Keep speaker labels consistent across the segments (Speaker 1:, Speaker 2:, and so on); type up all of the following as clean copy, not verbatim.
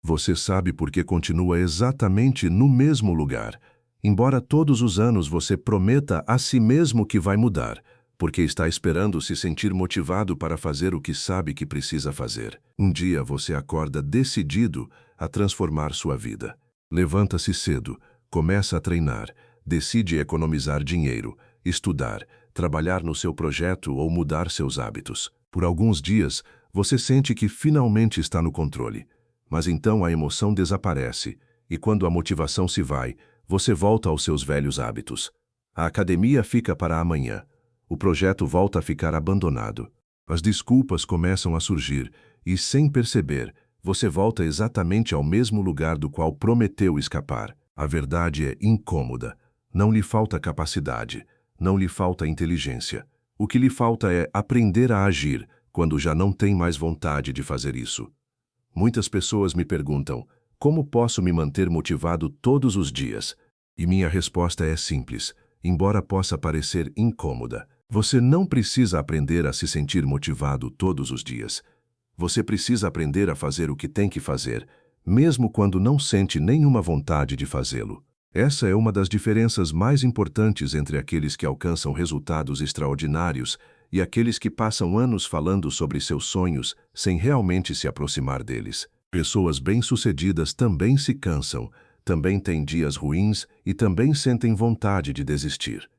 Speaker 1: Você sabe por que continua exatamente no mesmo lugar. Embora todos os anos você prometa a si mesmo que vai mudar, porque está esperando se sentir motivado para fazer o que sabe que precisa fazer. Um dia você acorda decidido a transformar sua vida. Levanta-se cedo, começa a treinar, decide economizar dinheiro, estudar, trabalhar no seu projeto ou mudar seus hábitos. Por alguns dias, você sente que finalmente está no controle. Mas então a emoção desaparece, e quando a motivação se vai, você volta aos seus velhos hábitos. A academia fica para amanhã. O projeto volta a ficar abandonado. As desculpas começam a surgir, e sem perceber, você volta exatamente ao mesmo lugar do qual prometeu escapar. A verdade é incômoda. Não lhe falta capacidade, não lhe falta inteligência. O que lhe falta é aprender a agir quando já não tem mais vontade de fazer isso. Muitas pessoas me perguntam, como posso me manter motivado todos os dias? E minha resposta é simples, embora possa parecer incômoda. Você não precisa aprender a se sentir motivado todos os dias. Você precisa aprender a fazer o que tem que fazer, mesmo quando não sente nenhuma vontade de fazê-lo. Essa é uma das diferenças mais importantes entre aqueles que alcançam resultados extraordinários e aqueles que passam anos falando sobre seus sonhos sem realmente se aproximar deles. Pessoas bem-sucedidas também se cansam, também têm dias ruins e também sentem vontade de desistir.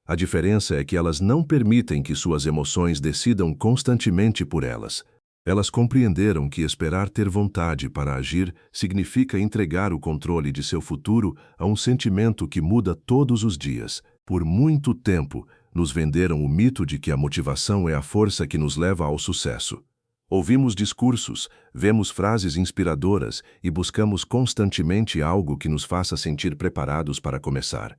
Speaker 1: A diferença é que elas não permitem que suas emoções decidam constantemente por elas. Elas compreenderam que esperar ter vontade para agir significa entregar o controle de seu futuro a um sentimento que muda todos os dias. Por muito tempo, nos venderam o mito de que a motivação é a força que nos leva ao sucesso. Ouvimos discursos, vemos frases inspiradoras e buscamos constantemente algo que nos faça sentir preparados para começar.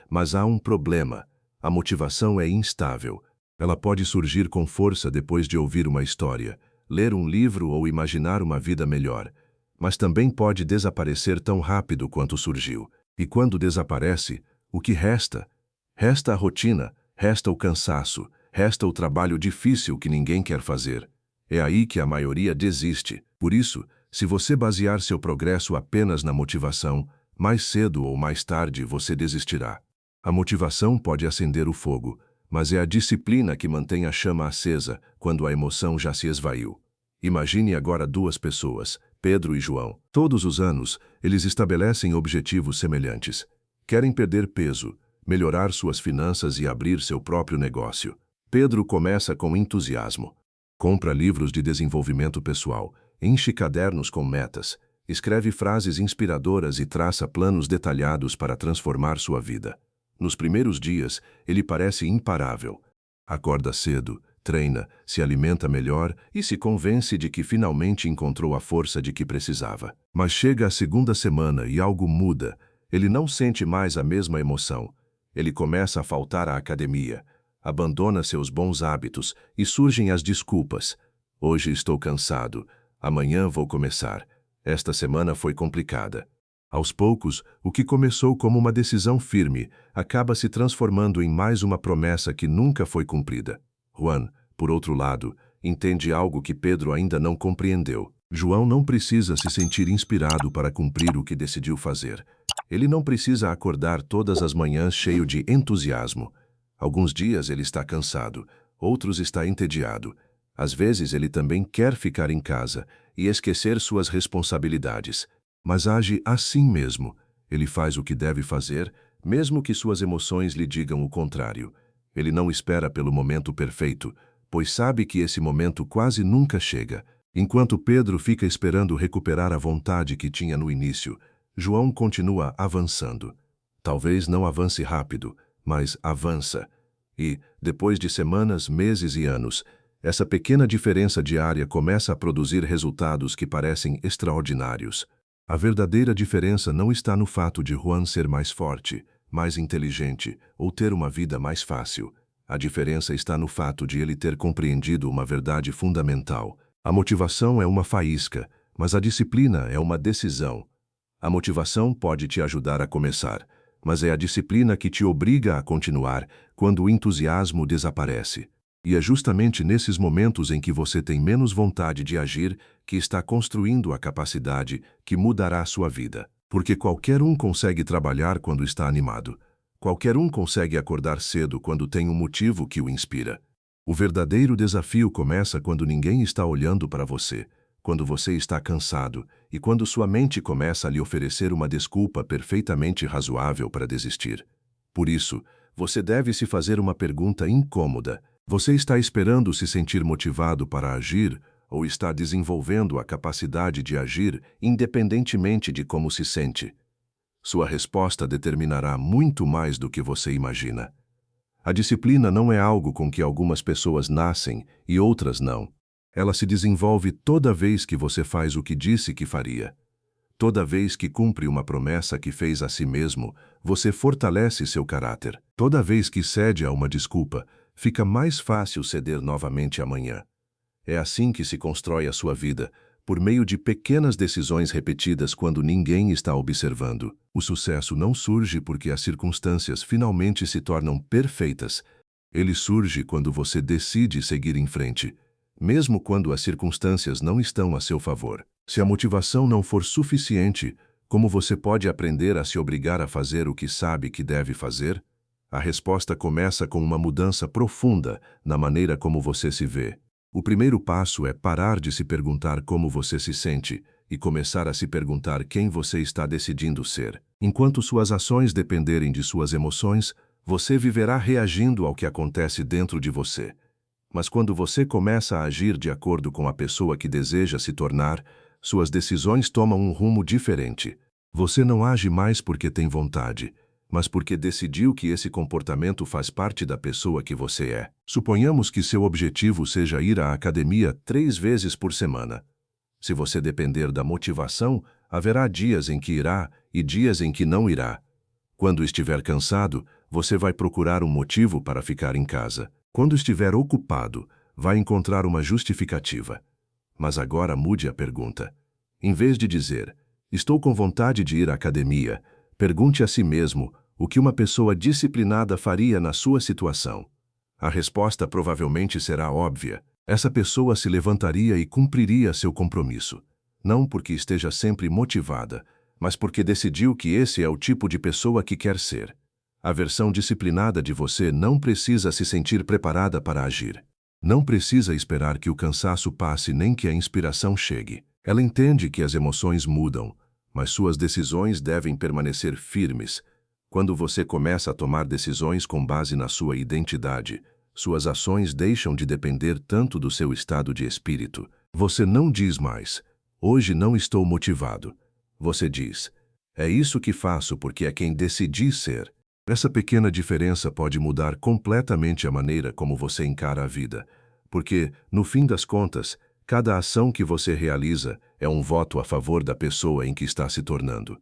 Speaker 1: Mas há um problema. A motivação é instável. Ela pode surgir com força depois de ouvir uma história, ler um livro ou imaginar uma vida melhor, mas também pode desaparecer tão rápido quanto surgiu. E quando desaparece, o que resta? Resta a rotina, resta o cansaço, resta o trabalho difícil que ninguém quer fazer. É aí que a maioria desiste. Por isso, se você basear seu progresso apenas na motivação, mais cedo ou mais tarde você desistirá. A motivação pode acender o fogo, mas é a disciplina que mantém a chama acesa quando a emoção já se esvaiu. Imagine agora duas pessoas, Pedro e João. Todos os anos, eles estabelecem objetivos semelhantes. Querem perder peso, melhorar suas finanças e abrir seu próprio negócio. Pedro começa com entusiasmo. Compra livros de desenvolvimento pessoal, enche cadernos com metas, escreve frases inspiradoras e traça planos detalhados para transformar sua vida. Nos primeiros dias, ele parece imparável. Acorda cedo, treina, se alimenta melhor e se convence de que finalmente encontrou a força de que precisava. Mas chega a segunda semana e algo muda. Ele não sente mais a mesma emoção. Ele começa a faltar à academia, abandona seus bons hábitos e surgem as desculpas. Hoje estou cansado, amanhã vou começar. Esta semana foi complicada. Aos poucos, o que começou como uma decisão firme acaba se transformando em mais uma promessa que nunca foi cumprida. Juan, por outro lado, entende algo que Pedro ainda não compreendeu. João não precisa se sentir inspirado para cumprir o que decidiu fazer. Ele não precisa acordar todas as manhãs cheio de entusiasmo. Alguns dias ele está cansado, outros está entediado. Às vezes ele também quer ficar em casa e esquecer suas responsabilidades. Mas age assim mesmo. Ele faz o que deve fazer, mesmo que suas emoções lhe digam o contrário. Ele não espera pelo momento perfeito, pois sabe que esse momento quase nunca chega. Enquanto Pedro fica esperando recuperar a vontade que tinha no início, João continua avançando. Talvez não avance rápido, mas avança. E, depois de semanas, meses e anos, essa pequena diferença diária começa a produzir resultados que parecem extraordinários. A verdadeira diferença não está no fato de Juan ser mais forte, mais inteligente ou ter uma vida mais fácil. A diferença está no fato de ele ter compreendido uma verdade fundamental. A motivação é uma faísca, mas a disciplina é uma decisão. A motivação pode te ajudar a começar, mas é a disciplina que te obriga a continuar quando o entusiasmo desaparece. E é justamente nesses momentos em que você tem menos vontade de agir que está construindo a capacidade que mudará sua vida. Porque qualquer um consegue trabalhar quando está animado. Qualquer um consegue acordar cedo quando tem um motivo que o inspira. O verdadeiro desafio começa quando ninguém está olhando para você, quando você está cansado e quando sua mente começa a lhe oferecer uma desculpa perfeitamente razoável para desistir. Por isso, você deve se fazer uma pergunta incômoda. Você está esperando se sentir motivado para agir ou está desenvolvendo a capacidade de agir independentemente de como se sente? Sua resposta determinará muito mais do que você imagina. A disciplina não é algo com que algumas pessoas nascem e outras não. Ela se desenvolve toda vez que você faz o que disse que faria. Toda vez que cumpre uma promessa que fez a si mesmo, você fortalece seu caráter. Toda vez que cede a uma desculpa, fica mais fácil ceder novamente amanhã. É assim que se constrói a sua vida, por meio de pequenas decisões repetidas quando ninguém está observando. O sucesso não surge porque as circunstâncias finalmente se tornam perfeitas. Ele surge quando você decide seguir em frente, mesmo quando as circunstâncias não estão a seu favor. Se a motivação não for suficiente, como você pode aprender a se obrigar a fazer o que sabe que deve fazer? A resposta começa com uma mudança profunda na maneira como você se vê. O primeiro passo é parar de se perguntar como você se sente e começar a se perguntar quem você está decidindo ser. Enquanto suas ações dependerem de suas emoções, você viverá reagindo ao que acontece dentro de você. Mas quando você começa a agir de acordo com a pessoa que deseja se tornar, suas decisões tomam um rumo diferente. Você não age mais porque tem vontade, mas porque decidiu que esse comportamento faz parte da pessoa que você é. Suponhamos que seu objetivo seja ir à academia 3 vezes por semana. Se você depender da motivação, haverá dias em que irá e dias em que não irá. Quando estiver cansado, você vai procurar um motivo para ficar em casa. Quando estiver ocupado, vai encontrar uma justificativa. Mas agora mude a pergunta. Em vez de dizer, estou com vontade de ir à academia, pergunte a si mesmo o que uma pessoa disciplinada faria na sua situação. A resposta provavelmente será óbvia. Essa pessoa se levantaria e cumpriria seu compromisso. Não porque esteja sempre motivada, mas porque decidiu que esse é o tipo de pessoa que quer ser. A versão disciplinada de você não precisa se sentir preparada para agir. Não precisa esperar que o cansaço passe nem que a inspiração chegue. Ela entende que as emoções mudam, mas suas decisões devem permanecer firmes. Quando você começa a tomar decisões com base na sua identidade, suas ações deixam de depender tanto do seu estado de espírito. Você não diz mais, hoje não estou motivado. Você diz, é isso que faço porque é quem decidi ser. Essa pequena diferença pode mudar completamente a maneira como você encara a vida, porque, no fim das contas, cada ação que você realiza é um voto a favor da pessoa em que está se tornando.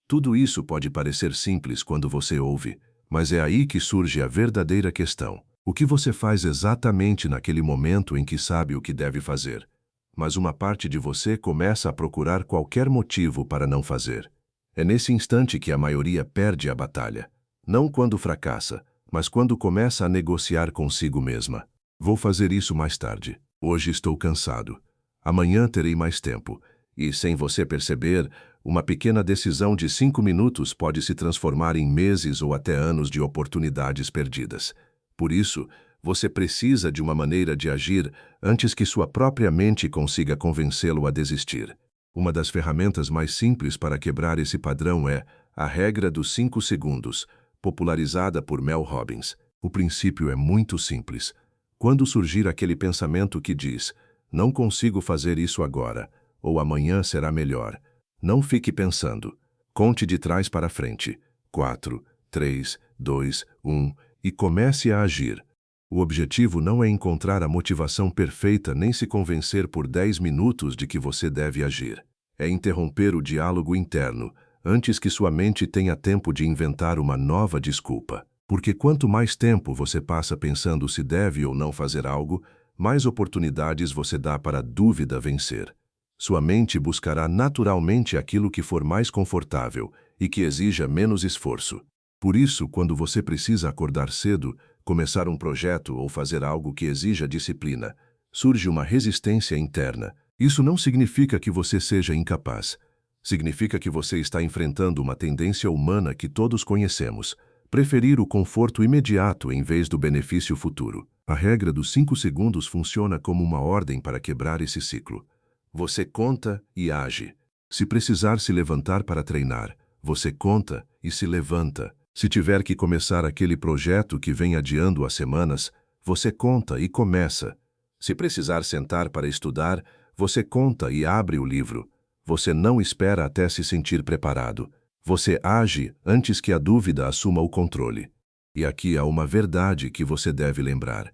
Speaker 1: Tudo isso pode parecer simples quando você ouve, mas é aí que surge a verdadeira questão. O que você faz exatamente naquele momento em que sabe o que deve fazer? Mas uma parte de você começa a procurar qualquer motivo para não fazer. É nesse instante que a maioria perde a batalha. Não quando fracassa, mas quando começa a negociar consigo mesma. Vou fazer isso mais tarde. Hoje estou cansado. Amanhã terei mais tempo. E, sem você perceber, uma pequena decisão de 5 minutos pode se transformar em meses ou até anos de oportunidades perdidas. Por isso, você precisa de uma maneira de agir antes que sua própria mente consiga convencê-lo a desistir. Uma das ferramentas mais simples para quebrar esse padrão é a regra dos 5 segundos, popularizada por Mel Robbins. O princípio é muito simples. Quando surgir aquele pensamento que diz, não consigo fazer isso agora, ou amanhã será melhor, não fique pensando. Conte de trás para frente. 4, 3, 2, 1 e comece a agir. O objetivo não é encontrar a motivação perfeita nem se convencer por 10 minutos de que você deve agir. É interromper o diálogo interno, antes que sua mente tenha tempo de inventar uma nova desculpa. Porque quanto mais tempo você passa pensando se deve ou não fazer algo, mais oportunidades você dá para a dúvida vencer. Sua mente buscará naturalmente aquilo que for mais confortável e que exija menos esforço. Por isso, quando você precisa acordar cedo, começar um projeto ou fazer algo que exija disciplina, surge uma resistência interna, Isso não significa que você seja incapaz. Significa que você está enfrentando uma tendência humana que todos conhecemos: preferir o conforto imediato em vez do benefício futuro. A regra dos 5 segundos funciona como uma ordem para quebrar esse ciclo. Você conta e age. Se precisar se levantar para treinar, você conta e se levanta. Se tiver que começar aquele projeto que vem adiando há semanas, você conta e começa. Se precisar sentar para estudar, você conta e abre o livro. Você não espera até se sentir preparado. Você age antes que a dúvida assuma o controle. E aqui há uma verdade que você deve lembrar: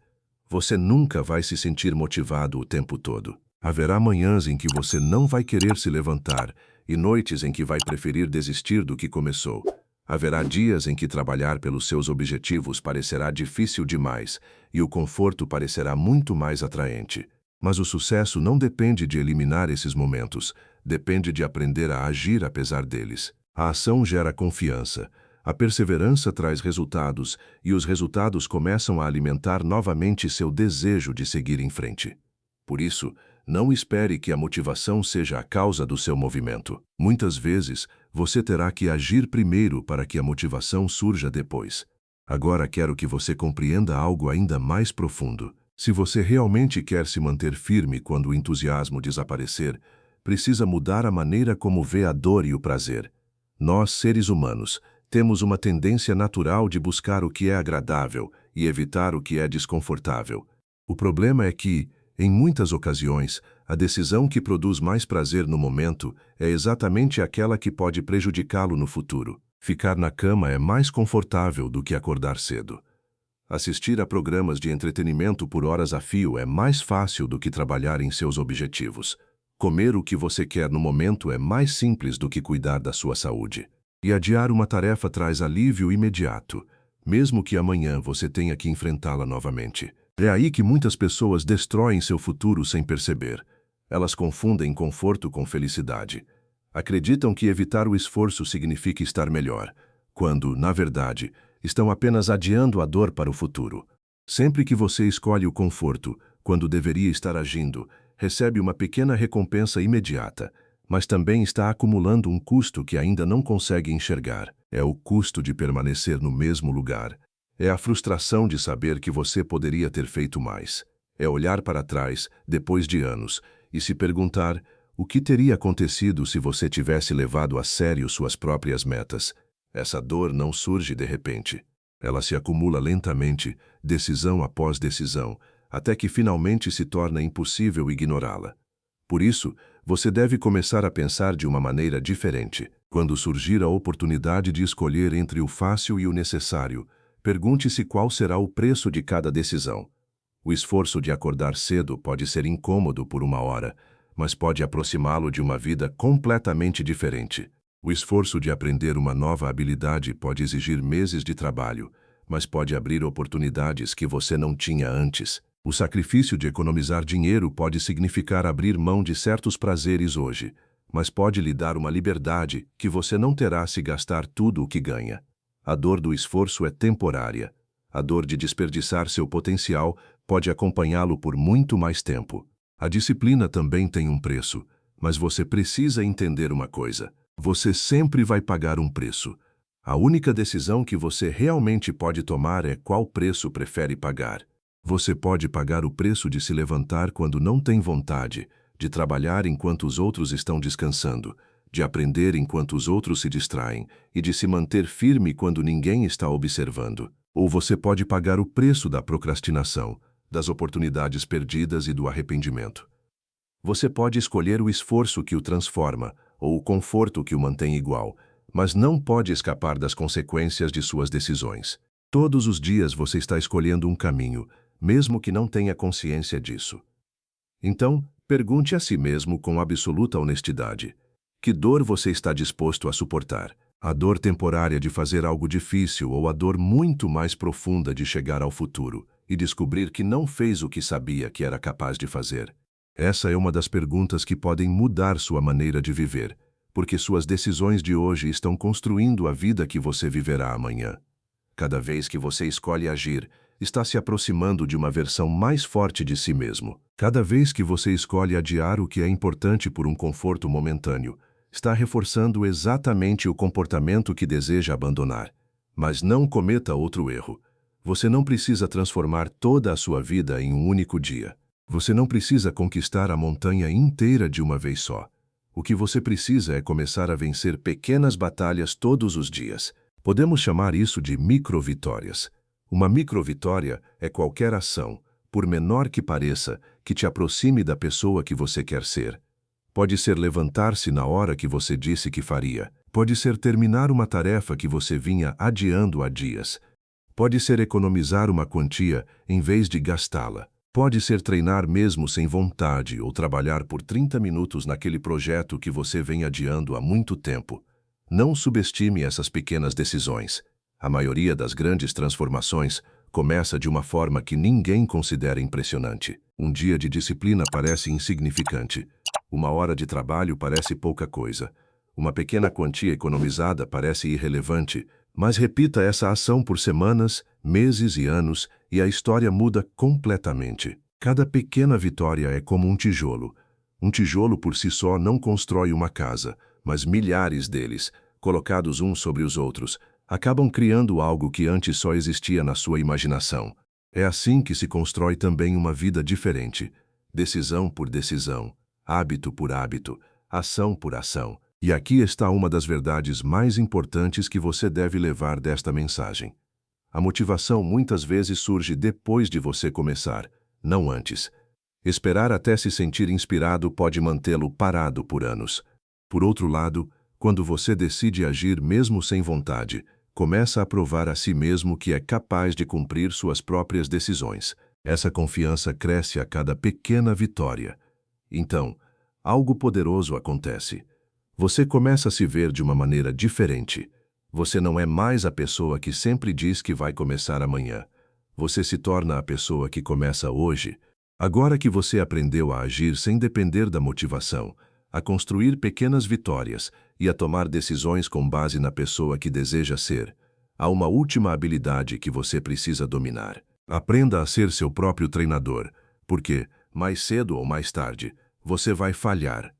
Speaker 1: você nunca vai se sentir motivado o tempo todo. Haverá manhãs em que você não vai querer se levantar e noites em que vai preferir desistir do que começou. Haverá dias em que trabalhar pelos seus objetivos parecerá difícil demais e o conforto parecerá muito mais atraente. Mas o sucesso não depende de eliminar esses momentos, depende de aprender a agir apesar deles. A ação gera confiança, a perseverança traz resultados e os resultados começam a alimentar novamente seu desejo de seguir em frente. Por isso, não espere que a motivação seja a causa do seu movimento. Muitas vezes, você terá que agir primeiro para que a motivação surja depois. Agora quero que você compreenda algo ainda mais profundo. Se você realmente quer se manter firme quando o entusiasmo desaparecer, precisa mudar a maneira como vê a dor e o prazer. Nós, seres humanos, temos uma tendência natural de buscar o que é agradável e evitar o que é desconfortável. O problema é que, em muitas ocasiões, a decisão que produz mais prazer no momento é exatamente aquela que pode prejudicá-lo no futuro. Ficar na cama é mais confortável do que acordar cedo. Assistir a programas de entretenimento por horas a fio é mais fácil do que trabalhar em seus objetivos. Comer o que você quer no momento é mais simples do que cuidar da sua saúde. E adiar uma tarefa traz alívio imediato, mesmo que amanhã você tenha que enfrentá-la novamente. É aí que muitas pessoas destroem seu futuro sem perceber. Elas confundem conforto com felicidade. Acreditam que evitar o esforço significa estar melhor, quando, na verdade, estão apenas adiando a dor para o futuro. Sempre que você escolhe o conforto, quando deveria estar agindo, recebe uma pequena recompensa imediata, mas também está acumulando um custo que ainda não consegue enxergar. É o custo de permanecer no mesmo lugar. É a frustração de saber que você poderia ter feito mais. É olhar para trás, depois de anos, e se perguntar o que teria acontecido se você tivesse levado a sério suas próprias metas. Essa dor não surge de repente. Ela se acumula lentamente, decisão após decisão, até que finalmente se torna impossível ignorá-la. Por isso, você deve começar a pensar de uma maneira diferente. Quando surgir a oportunidade de escolher entre o fácil e o necessário, pergunte-se qual será o preço de cada decisão. O esforço de acordar cedo pode ser incômodo por uma hora, mas pode aproximá-lo de uma vida completamente diferente. O esforço de aprender uma nova habilidade pode exigir meses de trabalho, mas pode abrir oportunidades que você não tinha antes. O sacrifício de economizar dinheiro pode significar abrir mão de certos prazeres hoje, mas pode lhe dar uma liberdade que você não terá se gastar tudo o que ganha. A dor do esforço é temporária. A dor de desperdiçar seu potencial pode acompanhá-lo por muito mais tempo. A disciplina também tem um preço, mas você precisa entender uma coisa: você sempre vai pagar um preço. A única decisão que você realmente pode tomar é qual preço prefere pagar. Você pode pagar o preço de se levantar quando não tem vontade, de trabalhar enquanto os outros estão descansando, de aprender enquanto os outros se distraem e de se manter firme quando ninguém está observando. Ou você pode pagar o preço da procrastinação, das oportunidades perdidas e do arrependimento. Você pode escolher o esforço que o transforma ou o conforto que o mantém igual, mas não pode escapar das consequências de suas decisões. Todos os dias você está escolhendo um caminho, mesmo que não tenha consciência disso. Então, pergunte a si mesmo com absoluta honestidade: que dor você está disposto a suportar? A dor temporária de fazer algo difícil ou a dor muito mais profunda de chegar ao futuro e descobrir que não fez o que sabia que era capaz de fazer? Essa é uma das perguntas que podem mudar sua maneira de viver, porque suas decisões de hoje estão construindo a vida que você viverá amanhã. Cada vez que você escolhe agir, está se aproximando de uma versão mais forte de si mesmo. Cada vez que você escolhe adiar o que é importante por um conforto momentâneo, está reforçando exatamente o comportamento que deseja abandonar. Mas não cometa outro erro. Você não precisa transformar toda a sua vida em um único dia. Você não precisa conquistar a montanha inteira de uma vez só. O que você precisa é começar a vencer pequenas batalhas todos os dias. Podemos chamar isso de microvitórias. Uma microvitória é qualquer ação, por menor que pareça, que te aproxime da pessoa que você quer ser. Pode ser levantar-se na hora que você disse que faria. Pode ser terminar uma tarefa que você vinha adiando há dias. Pode ser economizar uma quantia em vez de gastá-la. Pode ser treinar mesmo sem vontade ou trabalhar por 30 minutos naquele projeto que você vem adiando há muito tempo. Não subestime essas pequenas decisões. A maioria das grandes transformações começa de uma forma que ninguém considera impressionante. Um dia de disciplina parece insignificante. Uma hora de trabalho parece pouca coisa. Uma pequena quantia economizada parece irrelevante, mas repita essa ação por semanas, meses e anos e a história muda completamente. Cada pequena vitória é como um tijolo. Um tijolo por si só não constrói uma casa, mas milhares deles, colocados uns sobre os outros, acabam criando algo que antes só existia na sua imaginação. É assim que se constrói também uma vida diferente. Decisão por decisão, hábito por hábito, ação por ação. E aqui está uma das verdades mais importantes que você deve levar desta mensagem. A motivação muitas vezes surge depois de você começar, não antes. Esperar até se sentir inspirado pode mantê-lo parado por anos. Por outro lado, quando você decide agir mesmo sem vontade, começa a provar a si mesmo que é capaz de cumprir suas próprias decisões. Essa confiança cresce a cada pequena vitória. Então, algo poderoso acontece. Você começa a se ver de uma maneira diferente. Você não é mais a pessoa que sempre diz que vai começar amanhã. Você se torna a pessoa que começa hoje. Agora que você aprendeu a agir sem depender da motivação, a construir pequenas vitórias e a tomar decisões com base na pessoa que deseja ser, há uma última habilidade que você precisa dominar. Aprenda a ser seu próprio treinador, porque, mais cedo ou mais tarde, você vai falhar.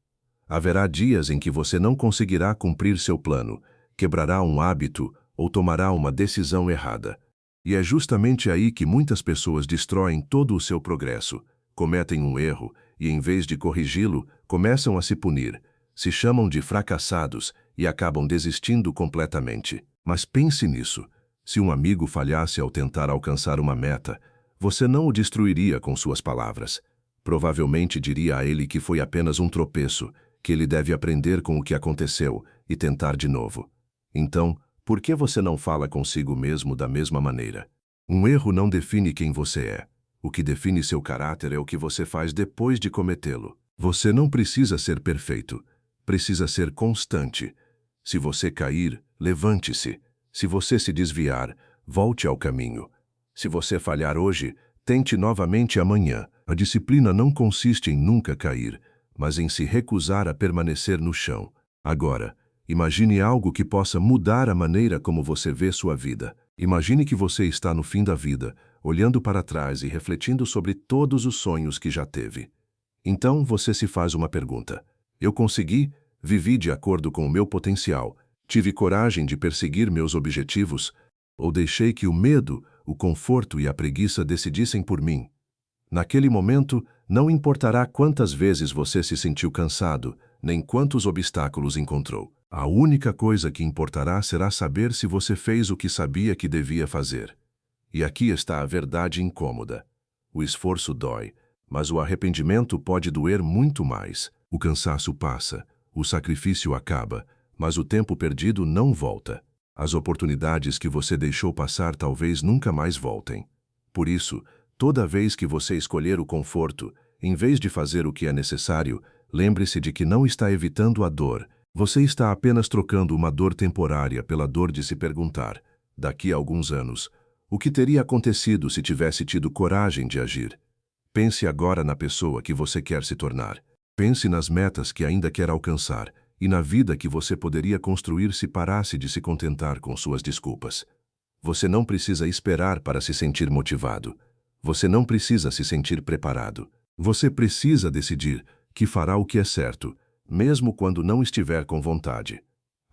Speaker 1: Haverá dias em que você não conseguirá cumprir seu plano, quebrará um hábito ou tomará uma decisão errada. E é justamente aí que muitas pessoas destroem todo o seu progresso, cometem um erro e, em vez de corrigi-lo, começam a se punir, se chamam de fracassados e acabam desistindo completamente. Mas pense nisso. Se um amigo falhasse ao tentar alcançar uma meta, você não o destruiria com suas palavras. Provavelmente diria a ele que foi apenas um tropeço, que ele deve aprender com o que aconteceu e tentar de novo. Então, por que você não fala consigo mesmo da mesma maneira? Um erro não define quem você é. O que define seu caráter é o que você faz depois de cometê-lo. Você não precisa ser perfeito. Precisa ser constante. Se você cair, levante-se. Se você se desviar, volte ao caminho. Se você falhar hoje, tente novamente amanhã. A disciplina não consiste em nunca cair, mas em se recusar a permanecer no chão. Agora, imagine algo que possa mudar a maneira como você vê sua vida. Imagine que você está no fim da vida, olhando para trás e refletindo sobre todos os sonhos que já teve. Então você se faz uma pergunta. Eu consegui? Vivi de acordo com o meu potencial? Tive coragem de perseguir meus objetivos? Ou deixei que o medo, o conforto e a preguiça decidissem por mim? Naquele momento, não importará quantas vezes você se sentiu cansado, nem quantos obstáculos encontrou. A única coisa que importará será saber se você fez o que sabia que devia fazer. E aqui está a verdade incômoda. O esforço dói, mas o arrependimento pode doer muito mais. O cansaço passa, o sacrifício acaba, mas o tempo perdido não volta. As oportunidades que você deixou passar talvez nunca mais voltem. Por isso, toda vez que você escolher o conforto, em vez de fazer o que é necessário, lembre-se de que não está evitando a dor. Você está apenas trocando uma dor temporária pela dor de se perguntar, daqui a alguns anos, o que teria acontecido se tivesse tido coragem de agir? Pense agora na pessoa que você quer se tornar. Pense nas metas que ainda quer alcançar e na vida que você poderia construir se parasse de se contentar com suas desculpas. Você não precisa esperar para se sentir motivado. Você não precisa se sentir preparado. Você precisa decidir que fará o que é certo, mesmo quando não estiver com vontade.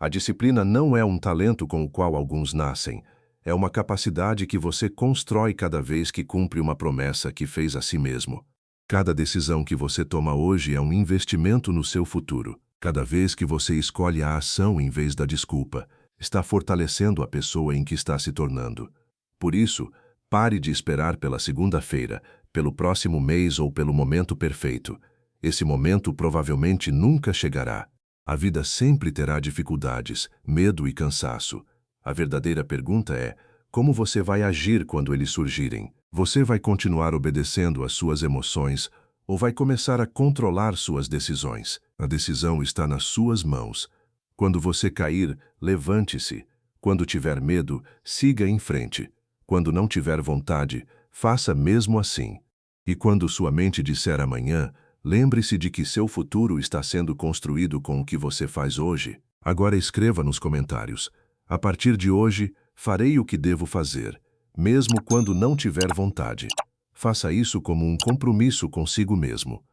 Speaker 1: A disciplina não é um talento com o qual alguns nascem. É uma capacidade que você constrói cada vez que cumpre uma promessa que fez a si mesmo. Cada decisão que você toma hoje é um investimento no seu futuro. Cada vez que você escolhe a ação em vez da desculpa, está fortalecendo a pessoa em que está se tornando. Por isso, pare de esperar pela segunda-feira, pelo próximo mês ou pelo momento perfeito. Esse momento provavelmente nunca chegará. A vida sempre terá dificuldades, medo e cansaço. A verdadeira pergunta é: como você vai agir quando eles surgirem? Você vai continuar obedecendo às suas emoções ou vai começar a controlar suas decisões? A decisão está nas suas mãos. Quando você cair, levante-se. Quando tiver medo, siga em frente. Quando não tiver vontade, faça mesmo assim. E quando sua mente disser amanhã, lembre-se de que seu futuro está sendo construído com o que você faz hoje. Agora escreva nos comentários: a partir de hoje, farei o que devo fazer, mesmo quando não tiver vontade. Faça isso como um compromisso consigo mesmo.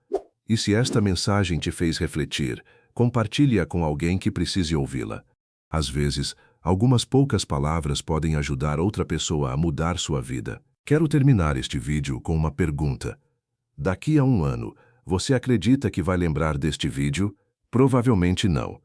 Speaker 1: E se esta mensagem te fez refletir, compartilhe-a com alguém que precise ouvi-la. Às vezes, algumas poucas palavras podem ajudar outra pessoa a mudar sua vida. Quero terminar este vídeo com uma pergunta. Daqui a um ano, você acredita que vai lembrar deste vídeo? Provavelmente não.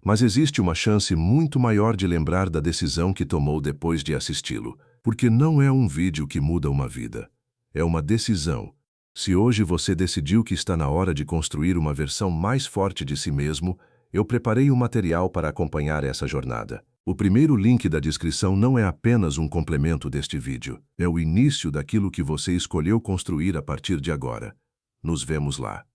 Speaker 1: Mas existe uma chance muito maior de lembrar da decisão que tomou depois de assisti-lo. Porque não é um vídeo que muda uma vida. É uma decisão. Se hoje você decidiu que está na hora de construir uma versão mais forte de si mesmo, eu preparei um material para acompanhar essa jornada. O primeiro link da descrição não é apenas um complemento deste vídeo. É o início daquilo que você escolheu construir a partir de agora. Nos vemos lá.